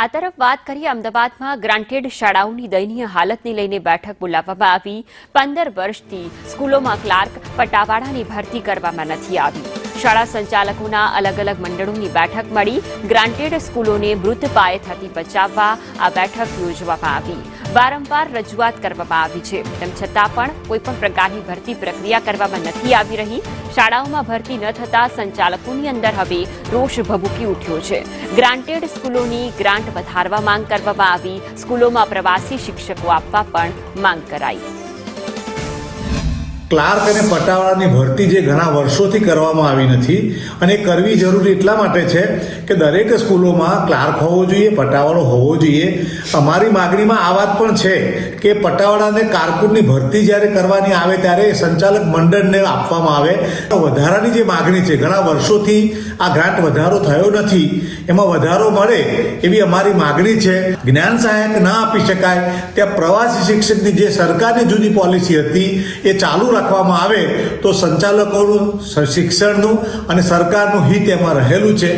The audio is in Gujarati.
આ તરફ વાત કરીએ અમદાવાદમાં ગ્રાન્ટેડ શાળાઓની દયનીય હાલતને લઈને બેઠક બોલાવવામાં આવી। 15 વર્ષથી સ્કૂલોમાં ક્લાર્ક પટાવાળાની ભરતી કરવામાં નથી આવી। શાળા સંચાલકોના અલગ અલગ મંડળોની બેઠક મળી। ગ્રાન્ટેડ સ્કૂલોને મૃત પાયે થતી બચાવવા આ બેઠક યોજવામાં આવી। વારંવાર રજૂઆત કરવામાં આવી છે, તેમ છતાં પણ કોઈપણ પ્રકારની ભરતી પ્રક્રિયા કરવામાં નથી આવી રહી। શાળાઓમાં ભરતી ન થતા સંચાલકોની અંદર હવે રોષ ભભૂકી ઉઠ્યો છે। ગ્રાન્ટેડ સ્કૂલોની ગ્રાન્ટ વધારવા માંગ કરવામાં આવી। સ્કૂલોમાં પ્રવાસી શિક્ષકો આપવા પણ માંગ કરાઈ। ક્લાર્ક અને પટાવાળાની ભરતી જે ઘણા વર્ષોથી કરવામાં આવી નથી અને કરવી જરૂરી એટલા માટે છે કે દરેક સ્કૂલોમાં ક્લાર્ક હોવો જોઈએ, પટાવાળો હોવો જોઈએ। અમારી માગણીમાં આ વાત પણ છે કે પટાવાળાને કારકુનની ભરતી જ્યારે કરવાની આવે ત્યારે સંચાલક મંડળને આપવામાં આવે। વધારાની જે માગણી છે, ઘણા વર્ષોથી આ ગ્રાન્ટ વધારો થયો નથી, એમાં વધારો મળે એવી અમારી માગણી છે। જ્ઞાન સહાયક ના આપી શકાય ત્યાં પ્રવાસી શિક્ષકની જે સરકારની જૂની પોલિસી હતી એ ચાલુ રાખવામાં આવે તો સંચાલકોનું, શિક્ષણનું અને સરકારનું હિત એમાં રહેલું છે।